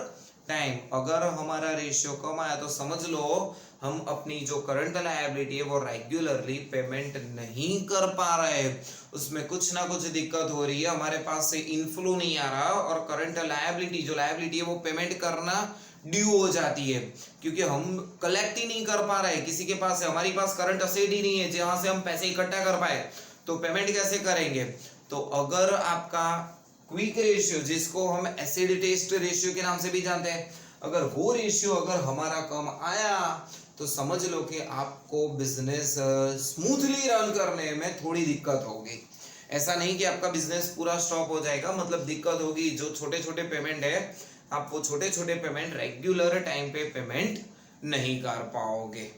time. अगर हमारा रेशियो कम आया तो समझ लो हम अपनी जो करंट लायबिलिटी है वो रेगुलरली पेमेंट नहीं कर पा रहे, उसमें कुछ ना कुछ दिक्कत हो रही है, हमारे पास से इनफ्लो नहीं आ रहा और करंट लायबिलिटी जो लायबिलिटी है वो पेमेंट करना ड्यू हो जाती है, क्योंकि हम कलेक्ट ही नहीं कर पा रहे किसी के पास से, हमारी पास करंट असेट ही नहीं है जहां से हम पैसे इकट्ठा कर पाए, तो पेमेंट कैसे करेंगे। तो अगर आपका क्विक रेशियो, जिसको हम एसिड टेस्ट रेशियो के नाम से भी जानते हैं, अगर वो रेशियो अगर हमारा कम आया तो समझ लो कि आपको बिजनेस स्मूथली रन करने में थोड़ी दिक्कत होगी। ऐसा नहीं कि आपका बिजनेस पूरा स्टॉप हो जाएगा, मतलब दिक्कत होगी, जो छोटे छोटे पेमेंट है आप वो छोटे छोटे पेमेंट रेगुलर टाइम पे पेमेंट नहीं कर पाओगे।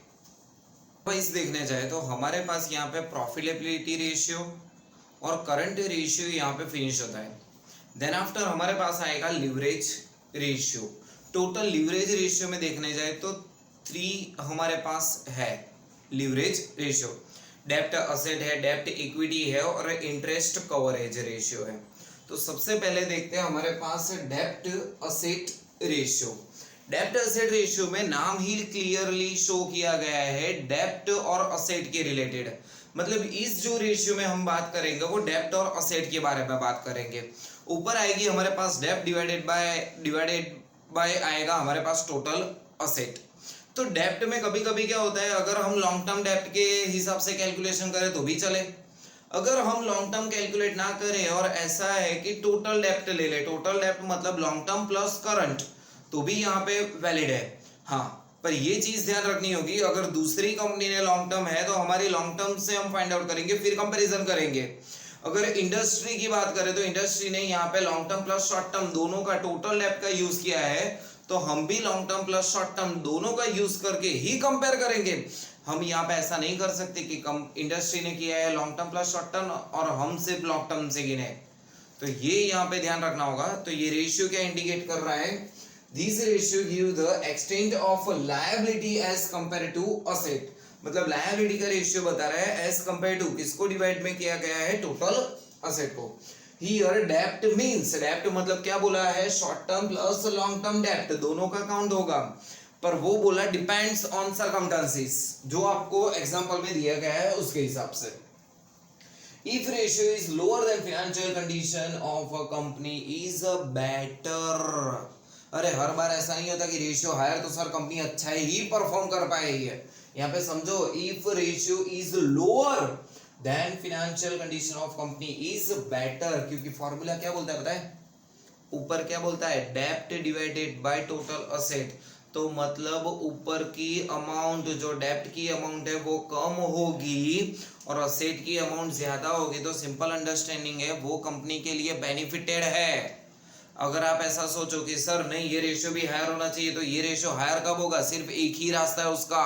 इस देखने जाए तो हमारे पास यहाँ पे प्रॉफिटेबिलिटी रेशियो और करंट रेशियो यहाँ पे फिनिश होता है। देन आफ्टर हमारे पास आएगा leverage ratio. Total leverage ratio में देखने जाए तो 3 हमारे पास है लिवरेज रेशियो। डेब्ट असेट है, डेब्ट इक्विटी है और इंटरेस्ट कवरेज रेशियो है। तो सबसे पहले देखते हैं हमारे पास डेब्ट असेट रेशियो। डेब्ट असेट रेशियो में नाम ही क्लियरली शो किया गया है डेब्ट और असेट के रिलेटेड, मतलब इस जो रेशियो में हम बात करेंगे वो डेब्ट और असेट के बारे में बात करेंगे। ऊपर आएगी हमारे पास डेब्ट डिवाइडेड बाय आएगा हमारे पास टोटल असेट। तो डेब्ट में कभी कभी क्या होता है, अगर हम लॉन्ग टर्म डेब्ट के हिसाब से कैलकुलेशन करें तो भी चले, अगर हम लॉन्ग टर्म कैलकुलेट ना करें और ऐसा है कि टोटल डेब्ट ले ले, टोटल डेब्ट मतलब लॉन्ग टर्म प्लस करंट, तो भी यहाँ पे वैलिड है। हाँ, पर ये चीज ध्यान रखनी होगी, अगर दूसरी कंपनी ने लॉन्ग टर्म है तो हमारी लॉन्ग टर्म से हम फाइंड आउट करेंगे, फिर कंपैरिजन करेंगे। अगर इंडस्ट्री की बात करें तो इंडस्ट्री ने यहाँ पे long term plus short term दोनों का टोटल डेब्ट का यूज किया है, तो हम भी long term plus short term दोनों का यूज करके ही कंपेयर करेंगे। हम यहाँ पे ऐसा नहीं कर सकते कि इंडस्ट्री ने किया है long term plus short term और हम सिर्फ लॉन्ग टर्म से गिने, तो ये यहाँ पे ध्यान रखना होगा। तो ये रेशियो क्या इंडिकेट कर रहा है, this ratio give the extent of liability as compare to asset, मतलब लायबिलिटी का रेशियो बता रहा है एज कंपेयर टू किसको डिवाइड में किया गया है, टोटल असेट को। Here डेब्ट मींस, डेब्ट मतलब क्या बोला है, short term plus long term डेब्ट दोनों का काउंट होगा, पर वो बोला डिपेंड्स ऑन सर्कमस्टेंसेस, जो आपको एग्जांपल में दिया गया है उसके हिसाब से। If ratio is lower than financial condition of a company is better, अरे हर बार ऐसा नहीं होता कि रेशियो हायर तो सर कंपनी अच्छा ही परफॉर्म कर पाएगी है, यहाँ पे समझो if ratio is lower than financial condition of company is better, क्योंकि फॉर्मूला क्या बोलता है पता है, ऊपर क्या बोलता है, डेब्ट डिवाइडेड बाय टोटल असेट, तो मतलब ऊपर की अमाउंट जो डेब्ट की अमाउंट है वो कम होगी और असेट की अमाउंट ज्यादा होगी, तो सिंपल अंडरस्टैंडिंग है वो कंपनी के लिए बेनिफिटेड है। अगर आप ऐसा सोचो कि सर नहीं ये रेशियो भी हायर होना चाहिए, तो ये रेशियो हायर कब होगा, सिर्फ एक ही रास्ता है उसका,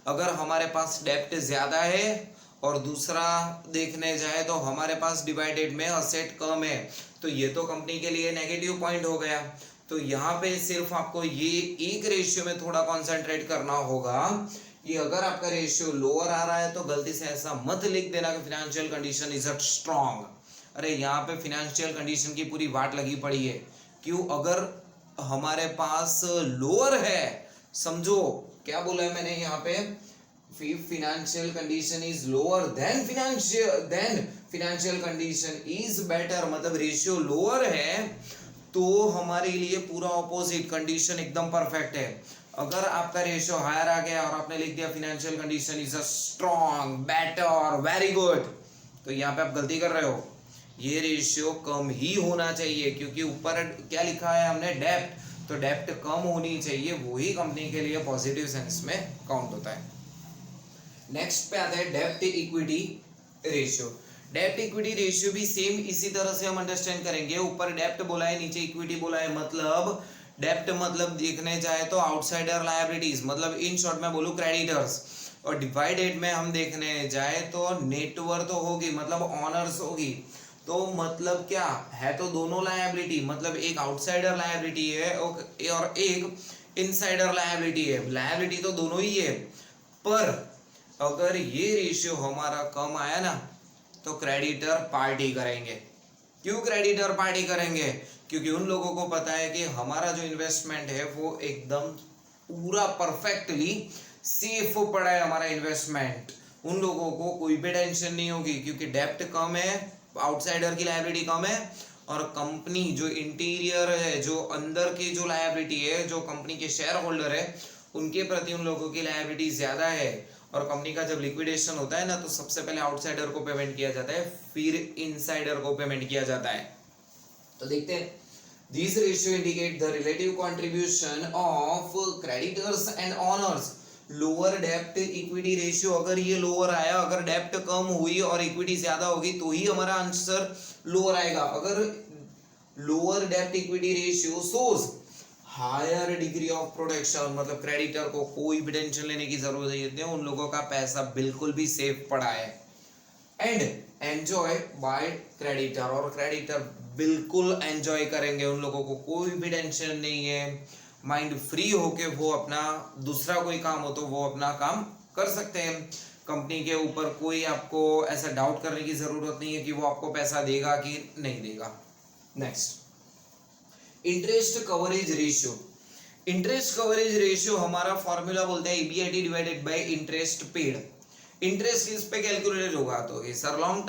अगर हमारे पास डेब्ट ज्यादा है और दूसरा देखने जाए तो हमारे पास डिवाइडेड में असेट कम है, तो ये तो कंपनी के लिए नेगेटिव पॉइंट हो गया। तो यहाँ पे सिर्फ आपको ये एक रेशियो में थोड़ा कॉन्सेंट्रेट करना होगा कि अगर आपका रेशियो लोअर आ रहा है तो गलती से ऐसा मत लिख देना कि फाइनेंशियल कंडीशन इज स्ट्रॉन्ग। अरे यहाँ पे फाइनेंशियल कंडीशन की पूरी वाट लगी पड़ी है, क्यों, अगर हमारे पास लोअर है, समझो क्या बोला है मैंने यहाँ पे, financial condition is lower than financial condition is better, मतलब रेशियो लोअर है तो हमारे लिए पूरा ऑपोजिट कंडीशन एकदम परफेक्ट है। अगर आपका रेशियो हायर आ गया और आपने लिख दिया financial condition is a strong, better, very good, तो यहाँ पे आप गलती कर रहे हो, ये रेशियो कम ही होना चाहिए, क्योंकि ऊपर क्या लिखा है हमने, डेब्ट, तो डेब्ट कम होनी चाहिए, वही कंपनी के लिए पॉजिटिव सेंस में काउंट होता है। नेक्स्ट पे आता है डेब्ट इक्विटी रेशियो। डेब्ट इक्विटी रेशियो भी सेम इसी तरह से हम अंडरस्टैंड करेंगे, ऊपर डेब्ट बोला है नीचे इक्विटी बोला है, मतलब डेब्ट मतलब देखने जाए तो आउटसाइडर लायबिलिटीज, मतलब इन शॉर्ट में बोलूं क्रेडिटर्स, और डिवाइडेड में हम देखने जाए तो नेटवर्थ होगी, मतलब ऑनर्स होगी, तो मतलब क्या है, तो दोनों लायबिलिटी, मतलब एक आउटसाइडर लायबिलिटी है और एक इनसाइडर लायबिलिटी है, लायबिलिटी तो दोनों ही है, पर अगर ये रेशियो हमारा कम आया ना तो क्रेडिटर पार्टी करेंगे। क्यों क्रेडिटर पार्टी करेंगे? क्योंकि उन लोगों को पता है कि हमारा जो इन्वेस्टमेंट है वो एकदम पूरा परफेक्टली सेफ पड़ा है हमारा इन्वेस्टमेंट। उन लोगों को कोई भी टेंशन नहीं होगी क्योंकि डेप्ट कम है, आउटसाइडर की लायबिलिटी कम है, और कंपनी जो इंटीरियर है, जो अंदर की जो लायबिलिटी है, जो कंपनी के शेयर होल्डर है उनके प्रति उन लोगों की लायबिलिटी ज्यादा है। और कंपनी का जब लिक्विडेशन होता है ना तो सबसे पहले आउटसाइडर को पेमेंट किया जाता है, फिर इनसाइडर को पेमेंट किया जाता है। तो देखते हैं, this ratio indicate the relative contribution of creditors and owners. Lower डेप्ट इक्विटी रेशियो, अगर ये लोअर आया, अगर डेप्ट कम हुई और इक्विटी ज्यादा होगी तो ही हमारा आंसर लोअर आएगा। अगर लोअर डेप्ट equity ratio shows higher degree of protection, मतलब क्रेडिटर को कोई भी टेंशन लेने की जरूरत नहीं है, उन लोगों का पैसा बिल्कुल भी सेफ पड़ा है। एंड एंजॉय बाय क्रेडिटर, और क्रेडिटर बिल्कुल एंजॉय करेंगे, उन लोगों को कोई भी टेंशन नहीं है, माइंड फ्री होके वो अपना दूसरा कोई काम हो तो वो अपना काम कर सकते हैं। कंपनी के ऊपर कोई आपको ऐसा डाउट करने की जरूरत नहीं है कि वो आपको पैसा देगा कि नहीं देगा। Next, interest coverage ratio. Interest coverage ratio हमारा फॉर्मूला बोलते हैं EBIT divided by interest paid. Interest किस पे कैलकुलेट होगा? तो सर लॉन्ग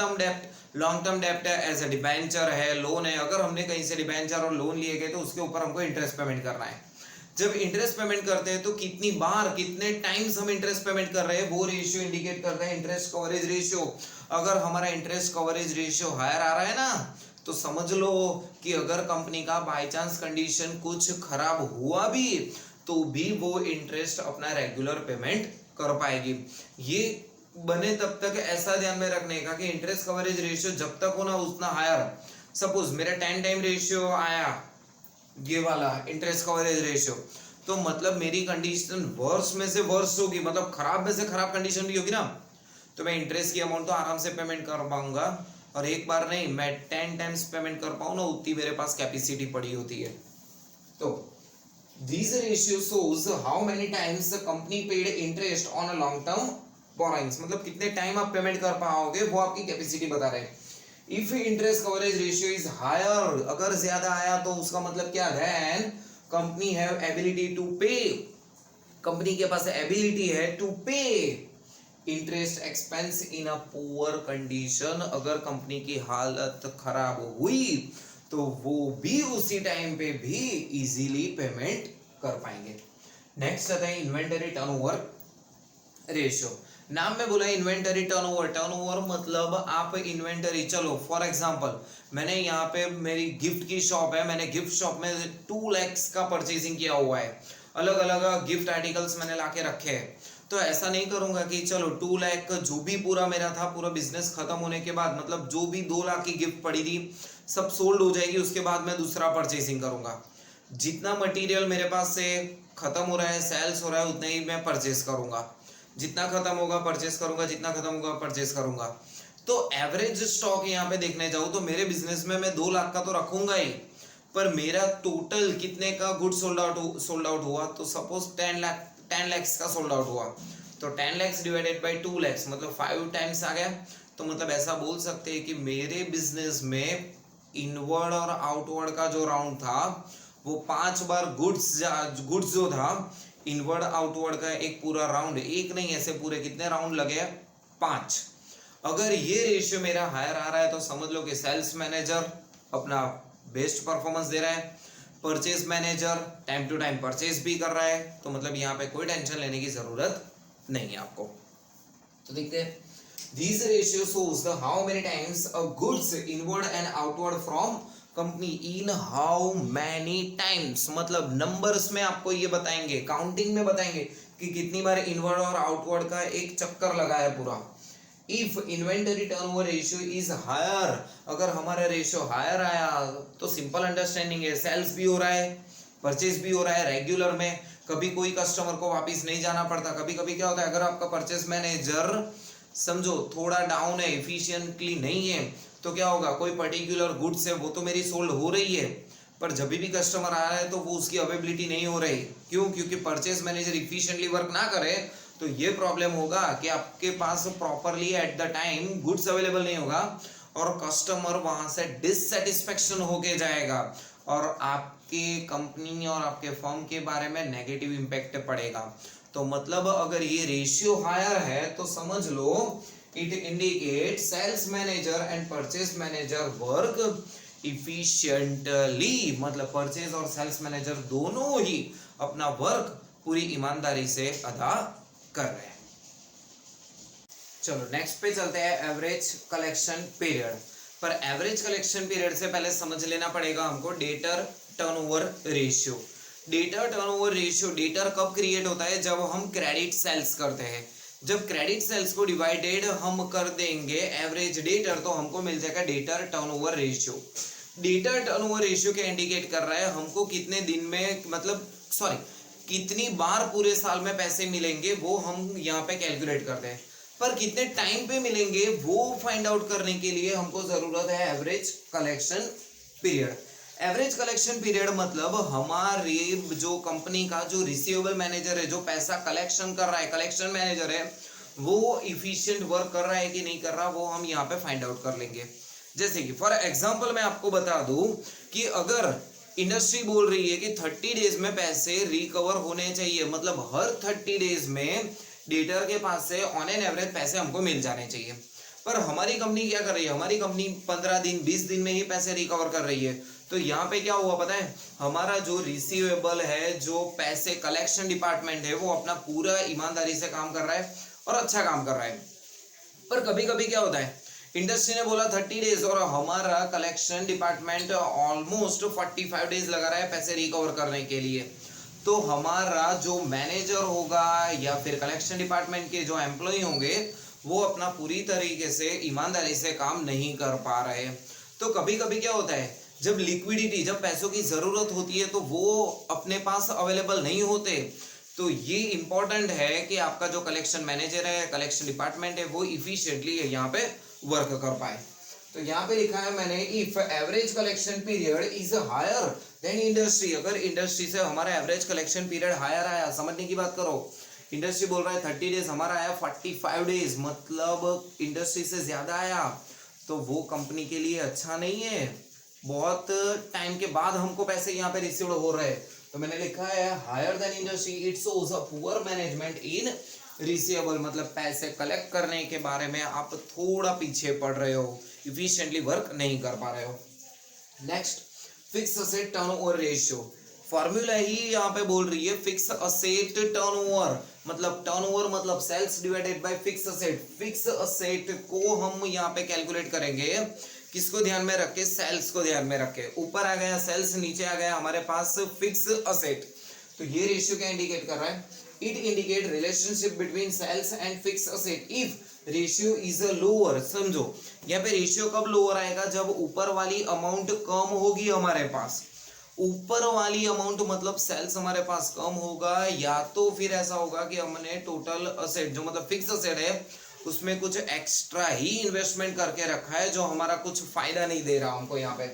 टर्म डेप्ट एज अ डिबेंचर है, लोन है, अगर हमने कहीं से डिबेंचर और लोन लिए गए तो उसके ऊपर हमको इंटरेस्ट पेमेंट करना है। जब इंटरेस्ट पेमेंट करते हैं तो कितनी बार, कितने टाइम्स हम इंटरेस्ट पेमेंट कर रहे हैं वो रेशियो इंडिकेट करता है इंटरेस्ट कवरेज रेशियो। अगर हमारा इंटरेस्ट कवरेज रेशियो हायर आ रहा है ना तो समझ लो कि अगर कंपनी का बाय चांस कंडीशन कुछ खराब हुआ भी तो भी वो इंटरेस्ट अपना रेगुलर पेमेंट कर पाएगी। ये बने तब तक ऐसा ध्यान में रखने का कि इंटरेस्ट कवरेज रेशियो जब तक हो ना उतना हायर। सपोज मेरा 10 टाइम रेशियो आया, ये वाला इंटरेस्ट कवरेज रेशियो, तो मतलब मेरी कंडीशन वर्स में से वर्स होगी, मतलब खराब में से खराब कंडीशन भी होगी ना, तो मैं इंटरेस्ट की अमाउंट तो आराम से पेमेंट कर पाऊंगा, और एक बार नहीं मैं 10 टाइम्स पेमेंट कर पाऊं ना, उतनी मेरे पास कैपेसिटी पड़ी होती है। तो this ratio shows how many times the company paid interest on a long term borrowings, मतलब कितने टाइम आप पेमेंट कर पाओगे वो आपकी कैपेसिटी बता रहे हैं। If interest coverage ratio is higher, अगर ज्यादा आया तो उसका मतलब क्या है? Company have ability to pay, company के पास एबिलिटी है to pay interest expense in a poor condition. अगर कंपनी की हालत खराब हुई तो वो भी उसी टाइम पे भी इजीली पेमेंट कर पाएंगे। नेक्स्ट आता है इन्वेंटरी टर्नओवर रेशियो। नाम में बोला इन्वेंटरी टर्नओवर मतलब आप इन्वेंटरी, चलो फॉर एग्जांपल मैंने यहाँ पे मेरी गिफ्ट की शॉप है, मैंने गिफ्ट शॉप में 2 लाख का परचेजिंग किया हुआ है, अलग अलग गिफ्ट आर्टिकल्स मैंने लाके रखे हैं। तो ऐसा नहीं करूंगा कि चलो 2 लाख जो भी पूरा मेरा था, पूरा बिजनेस खत्म होने के बाद, मतलब जो भी 2 लाख की गिफ्ट पड़ी थी सब सोल्ड हो जाएगी, उसके बाद मैं दूसरा परचेजिंग करूंगा। जितना मटेरियल मेरे पास से खत्म हो रहा है, सेल्स हो रहा है, उतना ही मैं परचेज करूंगा, जितना खत्म होगा परचेस करूंगा, जितना खत्म होगा परचेस करूंगा। तो एवरेज स्टॉक यहाँ पे देखने जाऊं तो मेरे बिजनेस में मैं 2 लाख का तो रखूंगा ही, पर मेरा टोटल कितने का गुड सोल्ड आउट हुआ, तो सपोज 10 लाख का सोल्ड आउट हुआ, तो 10 लाख डिवाइडेड बाय 2 लाख मतलब 5 टाइम्स आ गया। तो मतलब ऐसा बोल सकते हैं कि मेरे बिजनेस में इनवर्ड और आउटवर्ड का जो राउंड था वो 5 बार गुड्स जो था इनवर्ड आउटवर्ड का एक पूरा राउंड, एक नहीं ऐसे पूरे कितने राउंड लगे? 5। अगर ये रेशियो मेरा हायर आ रहा है तो समझ लो कि सेल्स मैनेजर अपना बेस्ट परफॉर्मेंस दे रहा है, purchase manager time to time purchase भी कर रहा है, तो मतलब यहाँ पे कोई टेंशन लेने की जरूरत नहीं है आपको। तो देखते हैं, this ratio shows how many times a goods inward and outward from company in how many times, मतलब नंबर्स में आपको ये बताएंगे, काउंटिंग में बताएंगे कि कितनी बार इनवर्ड और आउटवर्ड का एक चक्कर लगा है पूरा। If inventory turnover ratio is higher, अगर हमारा रेशियो हायर आया तो सिंपल अंडरस्टैंडिंग है, सेल्स भी हो रहा है, परचेज भी हो रहा है रेगुलर में, कभी कोई कस्टमर को वापस नहीं जाना पड़ता। कभी कभी क्या होता है, अगर आपका परचेज मैनेजर समझो थोड़ा डाउन है, एफिशिएंटली नहीं है, तो क्या होगा, कोई पर्टिकुलर गुड्स है वो तो मेरी सोल्ड हो रही है, पर जब भी कस्टमर आ रहा है तो वो उसकी अवेलेबिलिटी नहीं हो रही। क्यों? क्योंकि परचेज मैनेजर इफिशिएंटली वर्क ना करे तो ये प्रॉब्लम होगा कि आपके पास properly at the time goods available नहीं होगा और कस्टमर वहां से डिससेटिस्फेक्शन होके जाएगा और आपके कंपनी और आपके फर्म के बारे में नेगेटिव इम्पैक्ट पड़ेगा। तो मतलब अगर ये रेशियो हायर है तो समझ लो it indicate sales manager and purchase manager work efficiently, मतलब परचेज और सेल्स मैनेजर दोनों ही अपना वर्क पूरी ईमानदारी से अदा कर रहे हैं। चलो नेक्स्ट पे चलते हैं एवरेज कलेक्शन पीरियड। पर एवरेज कलेक्शन पीरियड से पहले समझ लेना पड़ेगा हमको debtor turnover ratio. Debtor turnover ratio, debtor कब क्रिएट होता है? जब हम क्रेडिट सेल्स करते हैं। जब क्रेडिट सेल्स को डिवाइडेड हम कर देंगे एवरेज डेटर तो हमको मिल जाएगा debtor turnover ratio. Debtor turnover ratio क्या इंडिकेट कर रहा है? हमको कितने दिन में, मतलब सॉरी कितनी बार पूरे साल में पैसे मिलेंगे वो हम यहाँ पे कैलकुलेट करते हैं, पर कितने टाइम पे मिलेंगे वो फाइंड आउट करने के लिए हमको जरूरत है average collection period. Average collection period मतलब हमारे जो कंपनी का जो रिसीवेबल मैनेजर है, जो पैसा कलेक्शन कर रहा है, कलेक्शन मैनेजर है, वो इफिशिएंट वर्क कर रहा है कि नहीं कर रहा, वो हम यहाँ पे फाइंड आउट कर लेंगे। जैसे कि फॉर एग्जांपल मैं आपको बता दूं कि अगर इंडस्ट्री बोल रही है कि 30 डेज में पैसे रिकवर होने चाहिए, मतलब हर 30 डेज में डेटर के पास से ऑन एन एवरेज पैसे हमको मिल जाने चाहिए, पर हमारी कंपनी क्या कर रही है? हमारी कंपनी 15 दिन 20 दिन में ही पैसे रिकवर कर रही है। तो यहाँ पे क्या हुआ पता है? हमारा जो रिसीवेबल है, जो पैसे कलेक्शन डिपार्टमेंट है, वो अपना पूरा ईमानदारी से काम कर रहा है और अच्छा काम कर रहा है। पर कभी कभी क्या होता है, इंडस्ट्री ने बोला 30 डेज और हमारा कलेक्शन डिपार्टमेंट ऑलमोस्ट 45 डेज लगा रहा है पैसे रिकवर करने के लिए। तो हमारा जो मैनेजर होगा या फिर कलेक्शन डिपार्टमेंट के जो एम्प्लॉय होंगे वो अपना पूरी तरीके से ईमानदारी से काम नहीं कर पा रहे। तो कभी कभी क्या होता है, जब लिक्विडिटी, जब पैसों की जरूरत होती है तो वो अपने पास अवेलेबल नहीं होते। तो ये इंपॉर्टेंट है कि आपका जो कलेक्शन मैनेजर है, कलेक्शन डिपार्टमेंट है, वो इफिशिएंटली यहाँ पे वर्क कर पाए। तो यहाँ पे लिखा है मैंने, if average collection period is higher than industry, अगर इंडस्ट्री से हमारा एवरेज कलेक्शन पीरियड हायर आया, समझने की बात करो, इंडस्ट्री बोल रहा है 30 डेज, हमारा आया 45 डेज, मतलब इंडस्ट्री से ज्यादा आया, तो वो कंपनी के लिए अच्छा नहीं है। बहुत टाइम के बाद हमको पैसे यहाँ पे रिसीव हो रहे हैं। तो मैंने लिखा है higher than industry, it shows a poor management in receivable, मतलब पैसे कलेक्ट करने के बारे में आप थोड़ा पीछे पड़ रहे हो, इफिशिएंटली वर्क नहीं कर पा रहे हो। Next, fix asset turnover ratio, formula ही यहाँ पे बोल रही है फिक्स असेट टर्नओवर, मतलब टर्नओवर मतलब sales divided by fix asset. Fix asset को हम यहाँ पे कैलकुलेट करेंगे, किसको ध्यान में रख के? सेल्स को ध्यान में रख के। ऊपर आ गया सेल्स, नीचे आ गया हमारे पास फिक्स असेट। तो ये रेशियो क्या इंडिकेट कर रहा है? It indicate relationship between sales and fix asset if ratio is lower. समझो यहाँ पे रेशियो कब लोअर आएगा? जब ऊपर वाली अमाउंट कम होगी हमारे पास। ऊपर वाली अमाउंट मतलब सेल्स हमारे पास कम होगा, या तो फिर ऐसा होगा कि हमने टोटल असेट जो मतलब फिक्स असेट है उसमें कुछ एक्स्ट्रा ही इन्वेस्टमेंट करके रखा है जो हमारा कुछ फायदा नहीं दे रहा हमको यहाँ पे।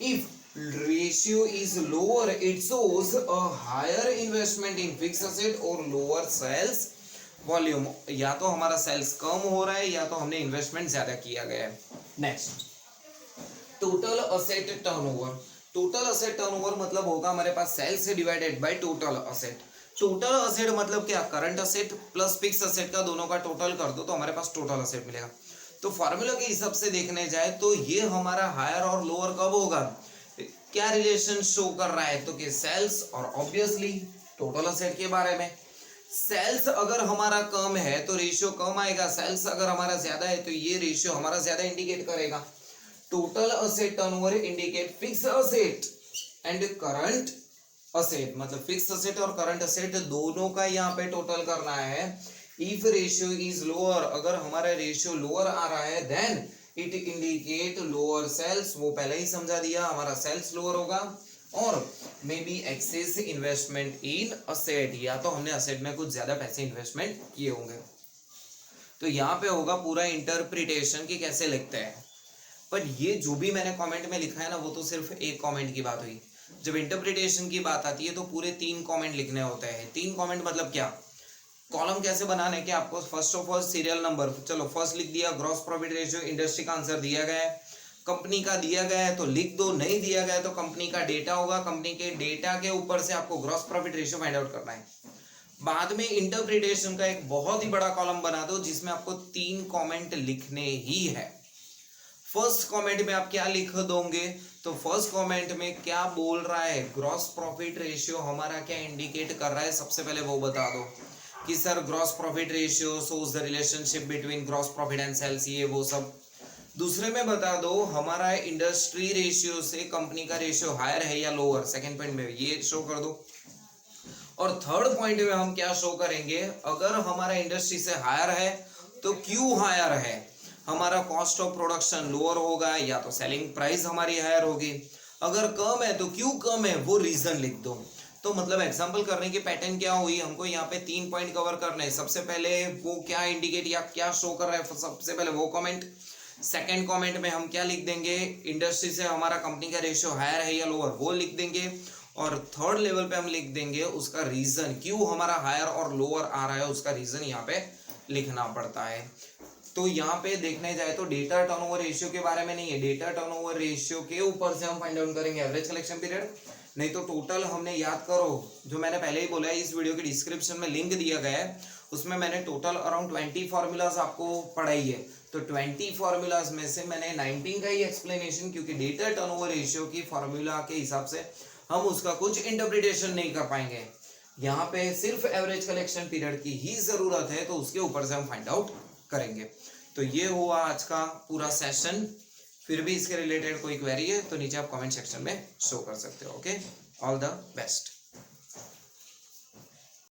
If ratio is lower it shows a higher investment in fix asset और लोअर सेल्स वॉल्यूम, या तो हमारा सेल्स कम हो रहा है या तो हमने इन्वेस्टमेंट ज्यादा किया गया है। Next, total asset turnover. Total asset turnover मतलब होगा हमारे पास sales divided by total asset. Total asset मतलब क्या? Current asset plus fix asset का दोनों का टोटल कर दो तो हमारे पास टोटल असेट मिलेगा। तो फॉर्मूला के हिसाब से देखने जाए तो ये हमारा हायर और लोअर कब होगा? क्या रिलेशन शो कर रहा है? तो कि सेल्स और ऑब्वियसली टोटल असेट के बारे में। सेल्स अगर हमारा कम है तो रेशियो कम आएगा, सेल्स अगर हमारा ज्यादा है तो ये रेशियो हमारा ज्यादा इंडिकेट करेगा। Total asset turnover indicate fix asset and current asset, मतलब फिक्स असेट और करंट असेट दोनों का यहाँ पे टोटल करना है। इफ रेशियो इज लोअर, अगर हमारा रेशियो लोअर आ रहा है then it indicate lower sales, वो पहले ही समझा दिया, हमारा सेल्स लोअर होगा, और maybe excess investment in asset, या तो हमने असेट में कुछ ज्यादा पैसे इन्वेस्टमेंट किए होंगे। तो यहाँ पे होगा पूरा इंटरप्रिटेशन की कैसे लिखते हैं। पर ये जो भी मैंने कमेंट में लिखा है ना, वो तो सिर्फ एक कमेंट की बात हुई। जब इंटरप्रिटेशन की बात आती है तो पूरे 3 कमेंट लिखने होते हैं। 3 कमेंट मतलब क्या? कॉलम कैसे बनाने के आपको, first of all serial number, चलो फर्स्ट लिख दिया, ग्रॉस प्रॉफिट रेशियो, इंडस्ट्री का आंसर दिया गया है, कंपनी का दिया गया है तो लिख दो, नहीं दिया गया है तो कंपनी का डेटा होगा, कंपनी के डेटा के ऊपर से आपको gross profit ratio find out करना है। बाद में इंटरप्रिटेशन का एक बहुत ही बड़ा कॉलम बना दो जिसमें आपको 3 कमेंट लिखने ही है। फर्स्ट कमेंट में आप क्या लिख दोगे, तो फर्स्ट कमेंट में क्या बोल रहा है, ग्रॉस प्रॉफिट रेशियो हमारा क्या इंडिकेट कर रहा है, सबसे पहले वो बता दो कि sir gross profit ratio shows the relationship between gross profit and sales, ये वो सब। दूसरे में बता दो हमारा इंडस्ट्री रेशियो से कंपनी का रेशियो हायर है या लोअर, सेकंड पॉइंट में ये शो कर दो। और थर्ड पॉइंट में हम क्या शो करेंगे, अगर हमारा इंडस्ट्री से हायर है तो क्यों हायर है, हमारा कॉस्ट ऑफ प्रोडक्शन लोअर होगा या तो सेलिंग प्राइस हमारी हायर होगी, अगर कम है तो क्यों कम है वो रीजन लिख दो। तो मतलब एग्जांपल करने की पैटर्न क्या हुई, हमको यहाँ पे 3 पॉइंट कवर करने हैं। सबसे पहले वो क्या इंडिकेट या क्या शो कर रहा है, सबसे पहले वो कमेंट। सेकंड कमेंट में हम क्या लिख देंगे, इंडस्ट्री से हमारा कंपनी का रेशियो हायर है या लोअर, वो लिख देंगे। और थर्ड लेवल पे हम लिख देंगे उसका रीजन, क्यों हमारा हायर और लोअर आ रहा है, उसका रीजन यहाँ पे लिखना पड़ता है। तो यहाँ पे देखने जाए तो डेटा टर्नओवर रेशियो के बारे में नहीं है, डेटा टर्नओवर रेशियो के ऊपर से हम फाइंड आउट करेंगे एवरेज कलेक्शन पीरियड, नहीं तो टोटल हमने याद करो जो मैंने पहले ही बोला है, इस वीडियो के डिस्क्रिप्शन में लिंक दिया गया है, उसमें मैंने टोटल अराउंड 20 फॉर्मूलाज आपको पढ़ाई है। तो 20 फॉर्मूलाज में से मैंने 19 का ही एक्सप्लेनेशन, क्योंकि डेटा टर्नओवर रेशियो की फॉर्मूला के हिसाब से हम उसका कुछ इंटरप्रिटेशन नहीं कर पाएंगे, यहाँ पे सिर्फ एवरेज कलेक्शन पीरियड की ही जरूरत है, तो उसके ऊपर से हम फाइंड आउट करेंगे। तो ये हुआ आज का पूरा सेशन। फिर भी इसके रिलेटेड कोई क्वेरी है तो नीचे आप कमेंट सेक्शन में शो कर सकते हो। Okay, all the best.